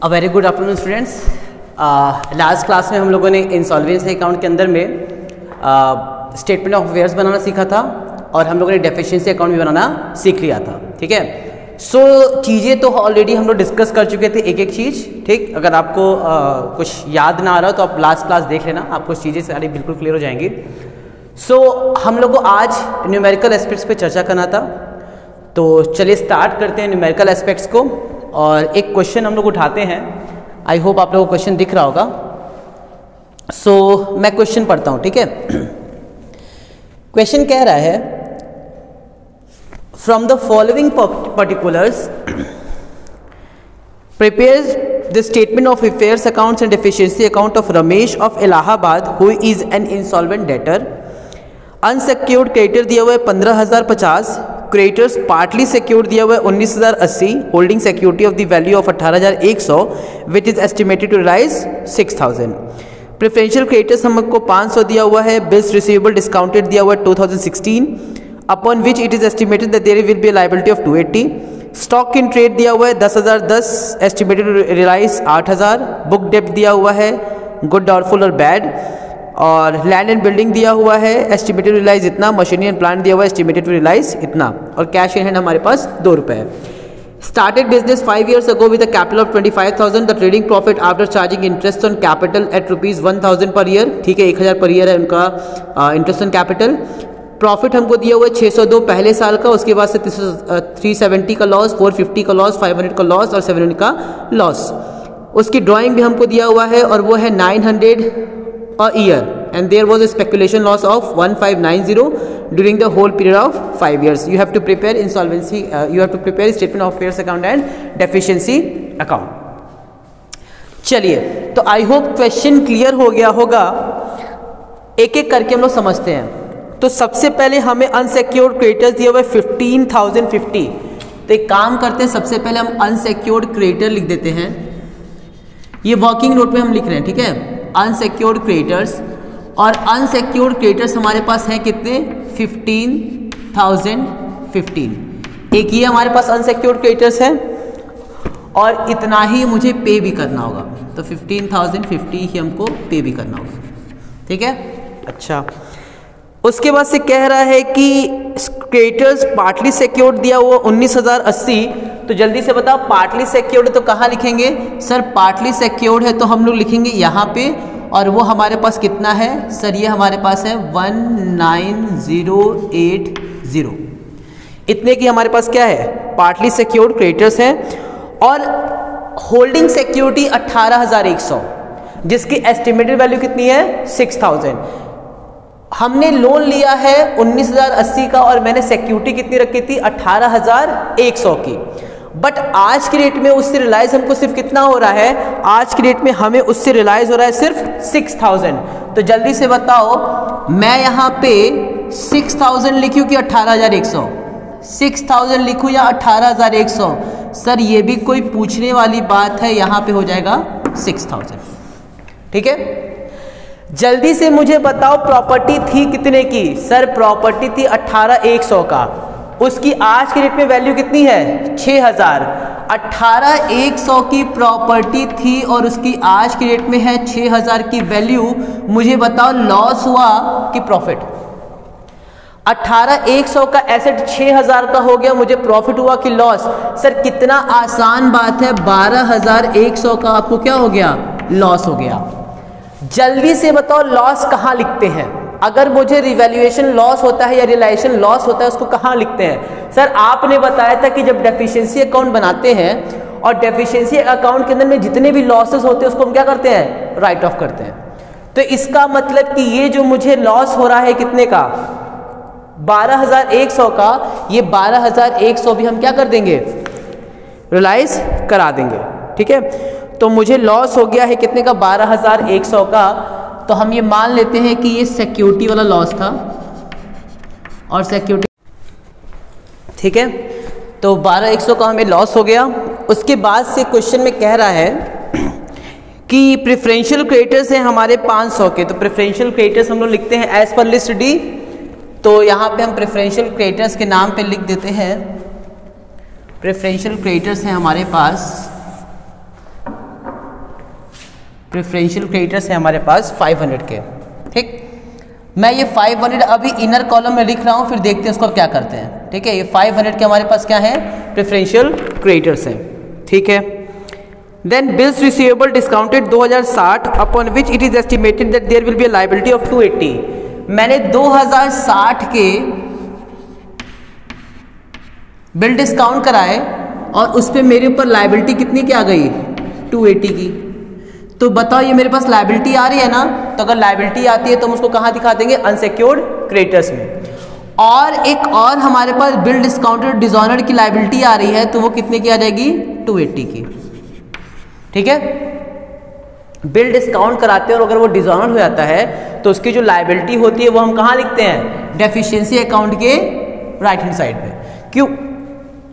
A very good afternoon students. Last class में हम लोगों ने इंसॉल्वेंसी अकाउंट के अंदर में स्टेटमेंट ऑफ अफेयर्स बनाना सीखा था और हम लोगों ने डेफिशिएंसी अकाउंट भी बनाना सीख लिया था। ठीक है, सो चीज़ें तो ऑलरेडी हम लोग डिस्कस कर चुके थे एक एक चीज़। ठीक, अगर आपको कुछ याद ना आ रहा हो तो आप लास्ट क्लास देख लेना, आपको चीज़ें सारी बिल्कुल क्लियर हो जाएंगी। सो हम लोग को आज न्यूमेरिकल एस्पेक्ट्स पे चर्चा करना था, तो चलिए स्टार्ट करते हैं न्यूमेरिकल एस्पेक्ट्स को। और एक क्वेश्चन हम लोग उठाते हैं, आई होप आप लोगों को क्वेश्चन दिख रहा होगा। सो मैं क्वेश्चन पढ़ता हूँ, ठीक है। क्वेश्चन कह रहा है, from the following particulars prepare the statement of affairs accounts and deficiency account of Ramesh of Allahabad who is an insolvent debtor. Unsecured creditor दिया हुआ है 15,050, क्रेडिटर्स पार्टली सिक्योर्ड दिया हुआ है 19,080, holding security of the value of 18,100 which is estimated to realize 6,000। Preferential creditors हमको 500 दिया हुआ है, बिल्स रिसीवेबल डिस्काउंटेड दिया हुआ है 2016 upon which it is estimated that there will be a liability of 280। Stock in trade दिया हुआ है 10,010, एस्टिमेटेड टू रियलाइज 8,000। बुक डेप्ट दिया हुआ है गुड, डाउटफुल और बैड। और लैंड एंड बिल्डिंग दिया हुआ है, एस्टिमेटेड टू रियलाइज इतना। मशीनरी एंड प्लांट दिया हुआ है, एस्टिमेटेड टू रियलाइज इतना। और कैश इन हैंड हमारे पास 2 रुपये है। Started business 5 years ago with a capital of 25,000. The trading profit after charging interest on capital at ₹1,000 per year. ठीक है, 1,000 पर ईयर है उनका इंटरेस्ट ऑन कैपिटल। प्रॉफिट हमको दिया हुआ है 602 पहले साल का, उसके बाद से 370 का लॉस, 450 का लॉस, 500 का लॉस और 700 का लॉस। उसकी ड्राइंग भी हमको दिया हुआ है और वो है 900 a year, and there was a speculation loss of 1590 during the whole period of 5 years. You have to prepare insolvency, you have to prepare statement of affairs account and deficiency account. चलिए, तो I hope question clear हो गया होगा। एक एक करके हम लोग समझते हैं। तो सबसे पहले हमें अनसिक्योर्ड क्रेडिटर्स दिए हुए 15,050। तो एक काम करते हैं, सबसे पहले हम अनसिक्योर्ड क्रेडिटर लिख देते हैं। ये वर्किंग नोट में हम लिख रहे हैं, ठीक है, अनसिक्योर्ड क्रेडिटर्स। और अनसिक्योर्ड क्रेडिटर्स हमारे पास हैं कितने? 15,015। एक ये हमारे पास अनसिक्योर्ड क्रेडिटर्स है और इतना ही मुझे पे भी करना होगा, तो 15,050 ही हमको पे भी करना होगा। ठीक है, अच्छा। उसके बाद से कह रहा है कि क्रेडिटर्स पार्टली सिक्योर्ड दिया हुआ 19,080। तो जल्दी से बताओ, पार्टली सिक्योर्ड है तो कहाँ लिखेंगे? सर पार्टली सिक्योर्ड है तो हम लोग लिखेंगे यहाँ पे, और वो हमारे पास कितना है? सर ये हमारे पास है 19,080। इतने की हमारे पास क्या है? पार्टली सिक्योर्ड क्रेडिटर्स है। और होल्डिंग सिक्योरिटी 18,100, जिसकी एस्टिमेटेड वैल्यू कितनी है? 6,000। हमने लोन लिया है 19,080 का और मैंने सिक्योरिटी कितनी रखी थी? 18,100 की। बट आज की रेट में उससे रिलाइज हमको सिर्फ कितना हो रहा है? आज की रेट में हमें उससे रिलाइज हो रहा है सिर्फ 6,000। तो जल्दी से बताओ, मैं यहाँ पे 6,000 लिखूँ कि 18,100? 6,000 लिखूँ या 18,100? सर ये भी कोई पूछने वाली बात है, यहाँ पे हो जाएगा 6,000। ठीक है, जल्दी से मुझे बताओ, प्रॉपर्टी थी कितने की? सर प्रॉपर्टी थी 18,100 का, उसकी आज की रेट में वैल्यू कितनी है? 6,000। 18,100 की प्रॉपर्टी थी और उसकी आज की रेट में है 6,000 की वैल्यू। मुझे बताओ लॉस हुआ कि प्रॉफिट? 18,100 का एसेट 6,000 का हो गया, मुझे प्रॉफिट हुआ कि लॉस? सर कितना आसान बात है, 12,100 का आपको क्या हो गया? लॉस हो गया। जल्दी से बताओ लॉस कहाँ लिखते हैं? अगर मुझे रिवैल्यूएशन लॉस होता है या रियलाइजेशन लॉस होता है, उसको कहाँ लिखते हैं? सर आपने बताया था कि जब डेफिशिएंसी अकाउंट बनाते हैं और डेफिशिएंसी अकाउंट के अंदर में जितने भी लॉसेस होते हैं उसको हम क्या करते हैं? राइट ऑफ करते हैं। तो इसका मतलब कि ये जो मुझे लॉस हो रहा है कितने का? 12,100 का, ये 12,100 भी हम क्या कर देंगे? रियलाइज करा देंगे। ठीक है, तो मुझे लॉस हो गया है कितने का? 12,100 का। तो हम ये मान लेते हैं कि ये सिक्योरिटी वाला लॉस था और सिक्योरिटी, ठीक है, तो 12,100 का हमें लॉस हो गया। उसके बाद से क्वेश्चन में कह रहा है कि प्रेफरेंशियल क्रेडिटर्स हैं हमारे 500 के। तो प्रेफरेंशियल क्रेडिटर्स हम लोग लिखते हैं एज पर लिस्ट डी। तो यहाँ पे हम प्रेफरेंशियल क्रेडिटर्स के नाम पे लिख देते हैं, प्रेफरेंशियल क्रेडिटर्स हैं हमारे पास प्रेफरेंशियल क्रेडिटर्स हैं हमारे पास 500 के। ठीक, मैं ये 500 अभी इनर कॉलम में लिख रहा हूँ, फिर देखते हैं उसको क्या करते हैं। ठीक है, ये 500 के हमारे पास क्या है, प्रेफरेंशियल क्रेडिटर्स हैं। ठीक है, then bills receivable discounted 2060 upon which it is estimated that there will be a liability of 280। मैंने 2060 के बिल डिस्काउंट कराए और उस पर मेरे ऊपर लायबिलिटी कितनी की आ गई, 280 की। तो बताओ ये मेरे पास लायबिलिटी आ रही है ना, तो अगर लायबिलिटी आती है तो हम उसको कहाँ दिखा देंगे, अनसिक्योर्ड क्रेडिटर्स में। और एक और हमारे पास बिल डिस्काउंटेड डिसऑनर्ड की लायबिलिटी आ रही है, तो वो कितने की आ जाएगी, 280 की। ठीक है, बिल डिस्काउंट कराते हैं और अगर वो डिसऑनर्ड हो जाता है तो उसकी जो लायबिलिटी होती है वो हम कहाँ लिखते हैं, डेफिशिएंसी अकाउंट के राइट हैंड साइड पे। क्यों,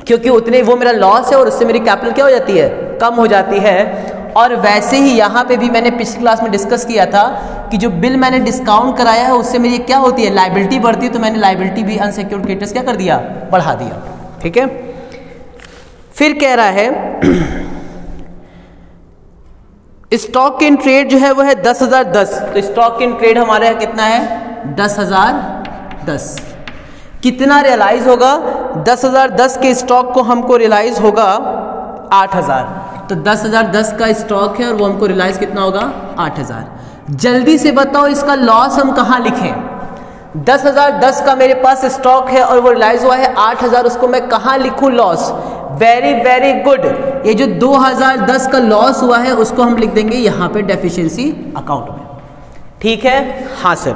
क्योंकि उतने वो मेरा लॉस है और उससे मेरी कैपिटल क्या हो जाती है, कम हो जाती है। और वैसे ही यहाँ पे भी मैंने पिछली क्लास में डिस्कस किया था कि जो बिल मैंने डिस्काउंट कराया है उससे मेरी क्या होती है, लायबिलिटी बढ़ती है, तो मैंने लायबिलिटी भी अनसिक्योर्ड क्रेडिटर्स क्या कर दिया, बढ़ा दिया। ठीक है, फिर कह रहा है स्टॉक इन ट्रेड जो है वो है 10,010। तो स्टॉक इन ट्रेड हमारे यहाँ कितना है, 10,010। कितना रियलाइज होगा, 10,010 के स्टॉक को हमको रियलाइज होगा 8,000। तो 10,010 का स्टॉक है और वो हमको रियलाइज कितना होगा, 8,000। जल्दी से बताओ इसका लॉस हम कहाँ लिखें, 10,010 का मेरे पास स्टॉक है और वो रियलाइज हुआ है 8,000, उसको मैं कहाँ लिखूं लॉस। वेरी वेरी गुड, ये जो 2010 का लॉस हुआ है उसको हम लिख देंगे यहाँ पे डेफिशिएंसी अकाउंट में। ठीक है, हाँ सर।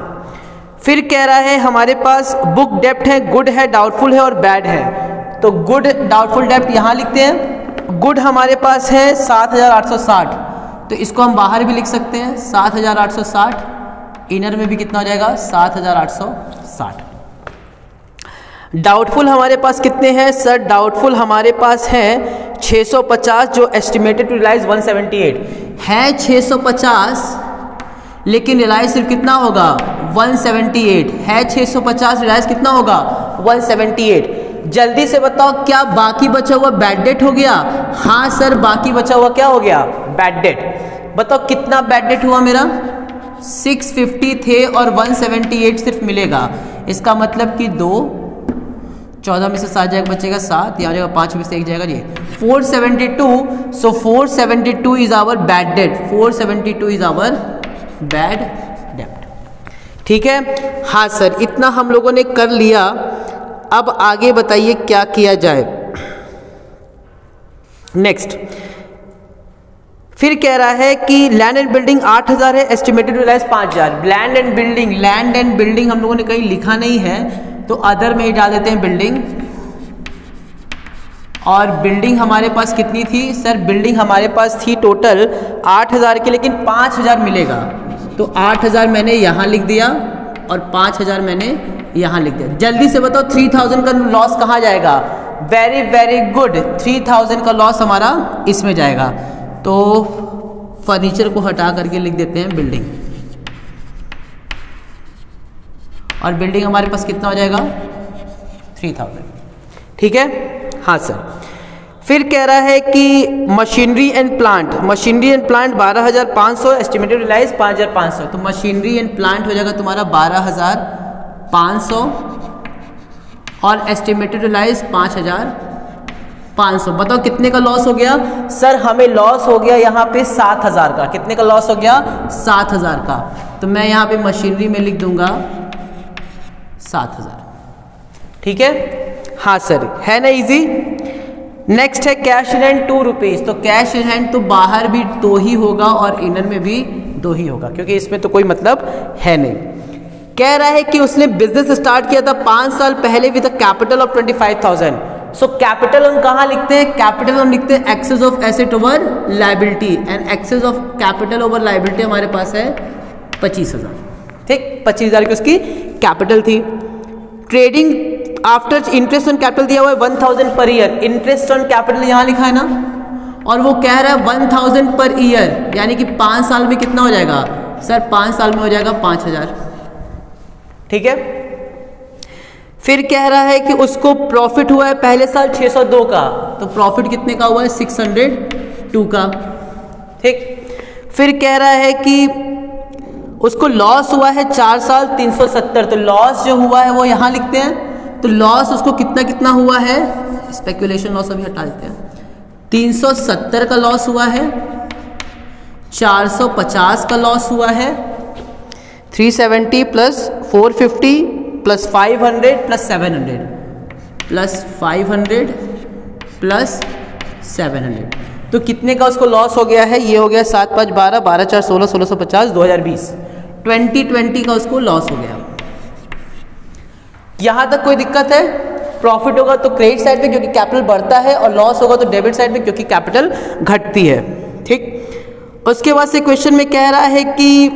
फिर कह रहा है हमारे पास बुक डेप्ट है, गुड है, डाउटफुल है और बैड है। तो गुड डाउटफुल डेप्ट यहाँ लिखते हैं। गुड हमारे पास है 7,860, तो इसको हम बाहर भी लिख सकते हैं 7,860, इनर में भी कितना हो जाएगा, 7,860। डाउटफुल हमारे पास कितने हैं सर, डाउटफुल हमारे पास है 650, जो एस्टिमेटेड टू रियलाइज 178 है। 650 लेकिन रियलाइज सिर्फ कितना होगा, 178 है। 650 रियलाइज कितना होगा, 178। जल्दी से बताओ क्या बाकी बचा हुआ बैड डेट हो गया, हाँ सर बाकी बचा हुआ क्या हो गया, बैड डेट। बताओ कितना बैड डेट हुआ मेरा, 650 थे और 178 सिर्फ मिलेगा। इसका मतलब कि 2, 14 में से 7 जाएगा, बचेगा 7, यहाँ जाएगा 5 में से 1 जाएगा, ये 472। So 472 is our bad debt, 472 is our bad debt. ठीक है, हाँ सर, इतना हम लोगों ने कर लिया। अब आगे बताइए क्या किया जाए। नेक्स्ट फिर कह रहा है कि लैंड एंड बिल्डिंग 8,000 है, estimated realize 5,000। Land and building हम लोगों ने कहीं लिखा नहीं है, तो अदर में ही डाल देते हैं बिल्डिंग। और बिल्डिंग हमारे पास कितनी थी सर, बिल्डिंग हमारे पास थी टोटल 8,000 की, लेकिन 5,000 मिलेगा। तो 8,000 मैंने यहाँ लिख दिया और 5,000 मैंने यहाँ लिख दिया। जल्दी से बताओ 3,000 का लॉस कहाँ जाएगा, वेरी वेरी गुड, 3,000 का लॉस हमारा इसमें जाएगा। तो फर्नीचर को हटा करके लिख देते हैं बिल्डिंग, और बिल्डिंग हमारे पास कितना हो जाएगा, 3,000। ठीक है, हाँ सर। फिर कह रहा है कि machinery and plant 12,500, estimated realize 5,500। तो मशीनरी एंड प्लांट हो जाएगा तुम्हारा 12,500 और एस्टिमेटेड रियलाइज 5,500। बताओ कितने का लॉस हो गया सर, हमें लॉस हो गया यहाँ पे 7,000 का। कितने का लॉस हो गया, 7,000 का। तो मैं यहाँ पे मशीनरी में लिख दूंगा 7,000। ठीक है, हाँ सर, है ना इजी। नेक्स्ट है कैश इन हैंड 2 रुपीज़। तो कैश इन हैंड तो बाहर भी 2 ही होगा और इनर में भी 2 ही होगा, क्योंकि इसमें तो कोई मतलब है नहीं। कह रहा है कि उसने बिजनेस स्टार्ट किया था 5 साल पहले with a capital of 25,000। So capital हम कहाँ लिखते हैं, कैपिटल हम लिखते हैं excess of asset over liability, and excess of capital over liability हमारे पास है 25,000। ठीक, 25,000 की उसकी कैपिटल थी। Trading after interest on capital दिया हुआ है 1,000 per year. Interest on capital यहाँ लिखा है ना, और वो कह रहा है 1,000 पर ईयर, यानी कि 5 साल में कितना हो जाएगा सर, 5 साल में हो जाएगा 5,000। ठीक है, फिर कह रहा है कि उसको प्रॉफिट हुआ है पहले साल 602 का। तो प्रॉफिट कितने का हुआ है, 602 का। ठीक, फिर कह रहा है कि उसको लॉस हुआ है 4 साल 370, तो लॉस जो हुआ है वो यहाँ लिखते हैं। तो लॉस उसको कितना कितना हुआ है, स्पेकुलेशन लॉस अभी हटा देते हैं। 370 का लॉस हुआ है, 450 का लॉस हुआ है, 370 plus 450 plus 500 plus 700 plus 500 plus 700, तो कितने का उसको लॉस हो गया है, ये हो गया 7 5 12 12 4 16 1650 2020 2020 का उसको लॉस हो गया। यहां तक कोई दिक्कत है? प्रॉफिट होगा तो क्रेडिट साइड पे क्योंकि कैपिटल बढ़ता है, और लॉस होगा तो डेबिट साइड पे क्योंकि कैपिटल घटती है। ठीक, उसके बाद से क्वेश्चन में कह रहा है कि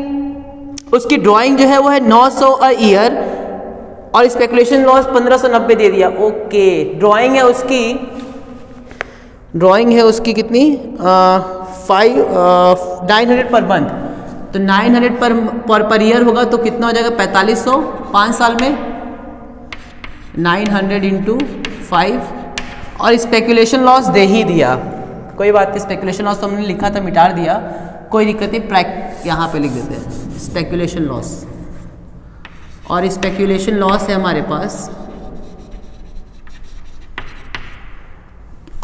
उसकी ड्राइंग जो है वो है 900 अ ईयर और स्पेकुलेशन लॉस 1590 दे दिया। ओके, ड्राइंग है उसकी कितनी 900 पर मंथ, तो 900 पर ईयर होगा तो कितना हो जाएगा 4500 5 साल में, 900 इंटू 5, और स्पेकुलेशन लॉस दे ही दिया। कोई बात नहीं, स्पेकुलेशन लॉस तो हमने लिखा था, मिटा दिया, कोई दिक्कत नहीं, यहाँ पे लिख देते हैं स्पेकुलेशन लॉस। और स्पेकुलेशन लॉस है हमारे पास,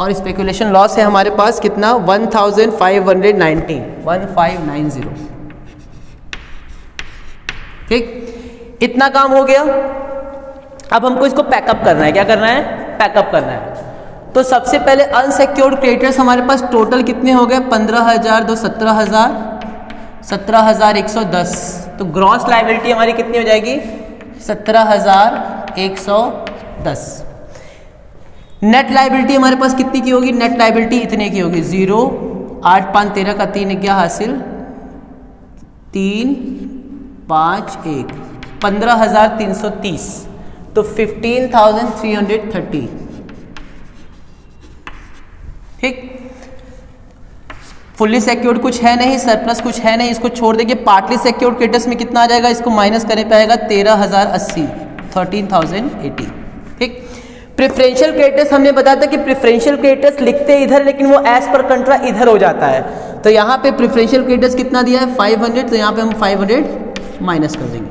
और स्पेकुलेशन लॉस है हमारे पास कितना 1590। ठीक, इतना काम हो गया। अब हमको इसको पैकअप करना है। क्या करना है? पैकअप करना है। तो सबसे पहले अनसिक्योर्ड क्रेडिटर्स हमारे पास टोटल कितने हो गए 15,000 2 17,110, तो ग्रॉस लायबिलिटी हमारी कितनी हो जाएगी 17,110। नेट लायबिलिटी हमारे पास कितनी की होगी? नेट लायबिलिटी इतने की होगी 0 8 5 13 का 3 क्या हासिल 3 5 1 15,330, तो 15,330। ठीक, फुल्ली सिक्योर्ड कुछ है नहीं, सरप्लस कुछ है नहीं, इसको छोड़ देंगे। पार्टली सिक्योर्ड क्रेडिटर्स में कितना आ जाएगा, इसको माइनस करने पे आएगा 13,080 13,080। ठीक, प्रेफरेंशियल क्रेडिटर्स हमने बताया था कि प्रेफरेंशियल क्रेडिटर्स लिखते इधर लेकिन वो एज पर कंट्रा इधर हो जाता है, तो यहाँ पे प्रेफरेंशियल क्रेडिटर्स कितना दिया है 500, तो यहाँ पे हम 500 माइनस कर देंगे।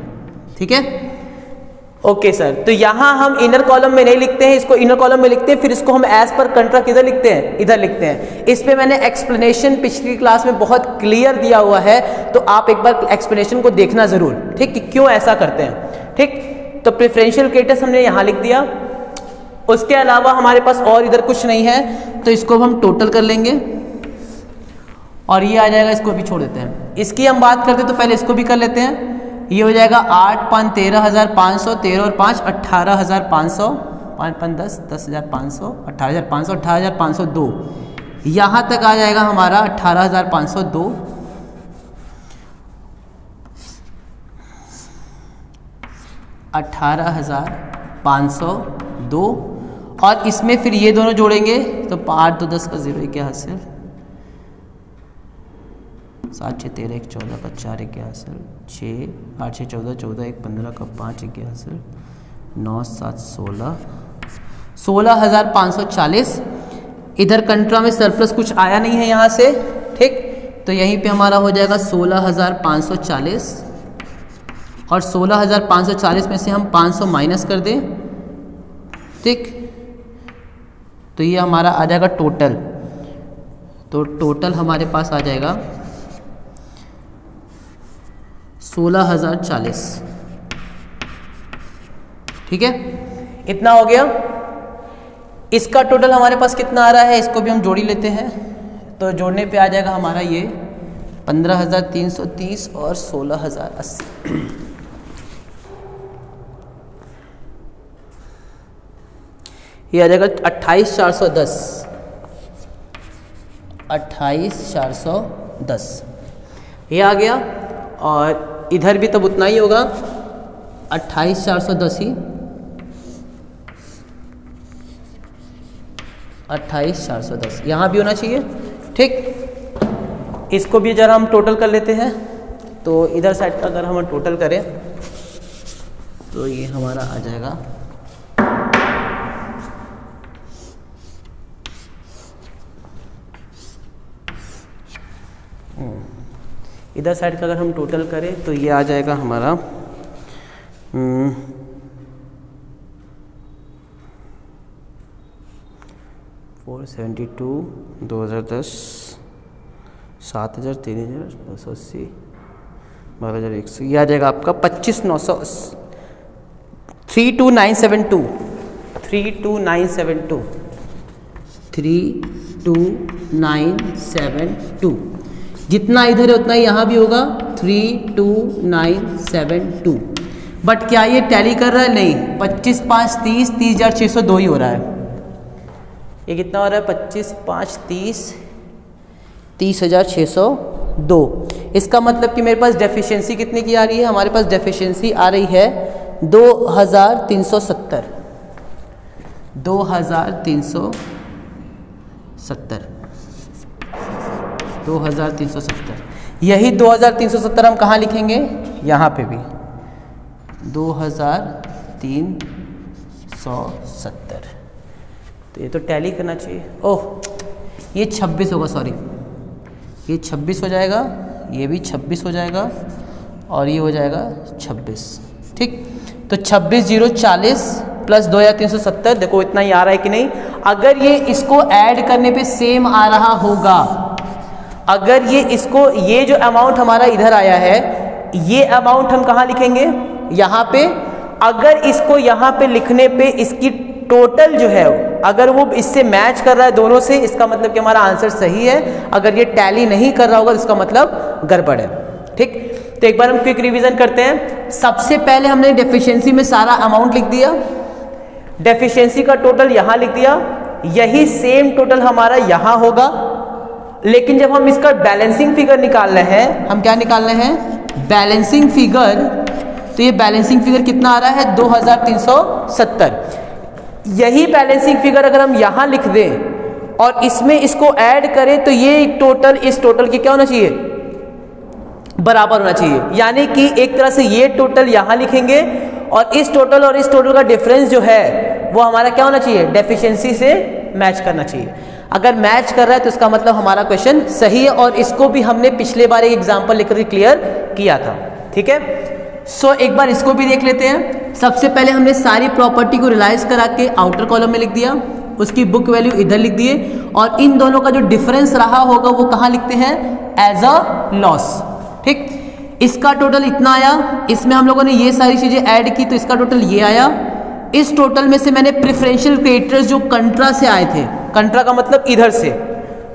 ठीक है, ओके सर। तो यहाँ हम इनर कॉलम में नहीं लिखते हैं, इसको इनर कॉलम में लिखते हैं, फिर इसको हम एज पर कंट्रा किधर लिखते हैं, इधर लिखते हैं। इस पे मैंने एक्सप्लेनेशन पिछली क्लास में बहुत क्लियर दिया हुआ है, तो आप एक बार एक्सप्लेनेशन को देखना जरूर, ठीक, कि क्यों ऐसा करते हैं। ठीक, तो प्रेफरेंशियल क्रेडिटर्स हमने यहाँ लिख दिया, उसके अलावा हमारे पास और इधर कुछ नहीं है, तो इसको हम टोटल कर लेंगे और ये आ जाएगा, इसको भी छोड़ देते हैं। इसकी हम बात करते हैं तो पहले इसको भी कर लेते हैं। ये हो जाएगा 8 5 13,500, 13 और 5 18,500, 5 5 10 10,500, 18,500 18,502, यहाँ तक आ जाएगा हमारा 18,502। 18,502, और इसमें फिर ये दोनों जोड़ेंगे तो 8 2 10 का 0 क्या हासिल 7 6 13 1 14 का 4 क्या हासिल 6 8 6 14 14 1 15 का 5 क्या हासिल 9 7 16 16,540। इधर कंट्रा में सरप्लस कुछ आया नहीं है यहाँ से, ठीक, तो यहीं पे हमारा हो जाएगा 16,540, और 16,540 में से हम 500 माइनस कर दें, ठीक, तो ये हमारा आ जाएगा टोटल। तो टोटल हमारे पास आ जाएगा 16,040। ठीक है, इतना हो गया। इसका टोटल हमारे पास कितना आ रहा है, इसको भी हम जोड़ ही लेते हैं, तो जोड़ने पे आ जाएगा हमारा ये 15,330 और 16,080। ये आ जाएगा 28,410, 28,410 ये आ गया, और इधर भी तब उतना ही होगा 28,410 ही, 28,410 यहाँ भी होना चाहिए। ठीक, इसको भी जरा हम टोटल कर लेते हैं, तो इधर साइड का अगर हम टोटल करें तो ये हमारा आ जाएगा 3 इधर साइड का अगर हम टोटल करें तो ये आ जाएगा हमारा 472, 2010, 7,000, 3,000, 280, 12,100, ये आ जाएगा आपका 25,900, 32972, 32972, 32972, जितना इधर है उतना यहाँ भी होगा 32972। बट क्या ये टैली कर रहा है? नहीं। 25 5 30, 30,602 ही हो रहा है। ये कितना हो रहा है? 25 5 30, 30,602। इसका मतलब कि मेरे पास डेफिशिएंसी कितने की आ रही है? हमारे पास डेफिशिएंसी आ रही है 2,370, 2,370, 2,370। यही 2,370 हम कहाँ लिखेंगे? यहाँ पे भी 2,370। तो ये तो टैली करना चाहिए। ओह, ये 26 होगा, सॉरी, ये 26 हो जाएगा, ये भी 26 हो जाएगा और ये हो जाएगा 26। ठीक, तो 26,040 प्लस 2,370, देखो इतना ही आ रहा है कि नहीं? अगर ये इसको ऐड करने पे सेम आ रहा होगा, अगर ये इसको, ये जो अमाउंट हमारा इधर आया है, ये अमाउंट हम कहाँ लिखेंगे? यहाँ पे। अगर इसको यहाँ पे लिखने पे इसकी टोटल जो है अगर वो इससे मैच कर रहा है दोनों से, इसका मतलब कि हमारा आंसर सही है। अगर ये टैली नहीं कर रहा होगा तो इसका मतलब गड़बड़ है। ठीक, तो एक बार हम क्विक रिवीजन करते हैं। सबसे पहले हमने डेफिशिएंसी में सारा अमाउंट लिख दिया, डेफिशिएंसी का टोटल यहाँ लिख दिया, यही सेम टोटल हमारा यहाँ होगा। लेकिन जब हम इसका बैलेंसिंग फिगर निकाल रहे हैं, हम क्या निकाल रहे हैं? Balancing figure. तो ये बैलेंसिंग फिगर कितना आ रहा है? 2,370। यही बैलेंसिंग फिगर अगर हम यहाँ लिख दें और इसमें इसको ऐड करें तो ये टोटल इस टोटल के क्या होना चाहिए? बराबर होना चाहिए। यानी कि एक तरह से ये टोटल यहाँ लिखेंगे और इस टोटल का डिफरेंस जो है वो हमारा क्या होना चाहिए? डेफिशिएंसी से मैच करना चाहिए। अगर मैच कर रहा है तो इसका मतलब हमारा क्वेश्चन सही है। और इसको भी हमने पिछले बार एक एग्जाम्पल लेकर क्लियर किया था। ठीक है, सो एक बार इसको भी देख लेते हैं। सबसे पहले हमने सारी प्रॉपर्टी को रियलाइज करा के आउटर कॉलम में लिख दिया, उसकी बुक वैल्यू इधर लिख दिए और इन दोनों का जो डिफरेंस रहा होगा वो कहाँ लिखते हैं? As a loss. ठीक, इसका टोटल इतना आया, इसमें हम लोगों ने ये सारी चीजें ऐड की तो इसका टोटल ये आया। इस टोटल में से मैंने प्रेफरेंशियल क्रेडिटर्स जो कंट्रा से आए थे, कंट्रा का मतलब इधर से,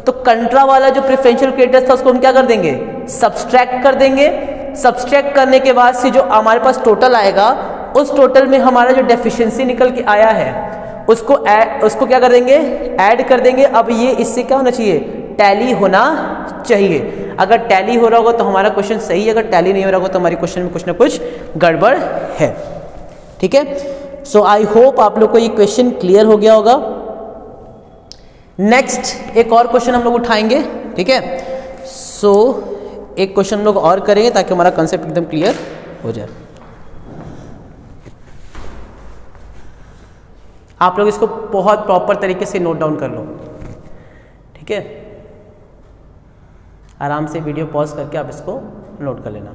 तो कंट्रा वाला जो प्रेफरेंशियल क्रेडिटर्स था उसको हम क्या कर देंगे? सब्सट्रैक्ट कर देंगे। सब्सट्रैक्ट करने के बाद से जो हमारे पास टोटल आएगा उस टोटल में हमारा जो डेफिशिएंसी निकल के आया है उसको क्या कर देंगे? ऐड कर देंगे। अब ये इससे क्या होना चाहिए? टैली होना चाहिए। अगर टैली हो रहा होगा तो हमारा क्वेश्चन सही है, अगर टैली नहीं हो रहा होगा तो हमारे क्वेश्चन में कुछ ना कुछ गड़बड़ है। ठीक है, सो आई होप आप लोग को ये क्वेश्चन क्लियर हो गया होगा। नेक्स्ट एक और क्वेश्चन हम लोग उठाएंगे। ठीक है, सो एक क्वेश्चन हम लोग और करेंगे ताकि हमारा कंसेप्ट एकदम क्लियर हो जाए। आप लोग इसको बहुत प्रॉपर तरीके से नोट डाउन कर लो। ठीक है, आराम से वीडियो पॉज करके आप इसको नोट कर लेना।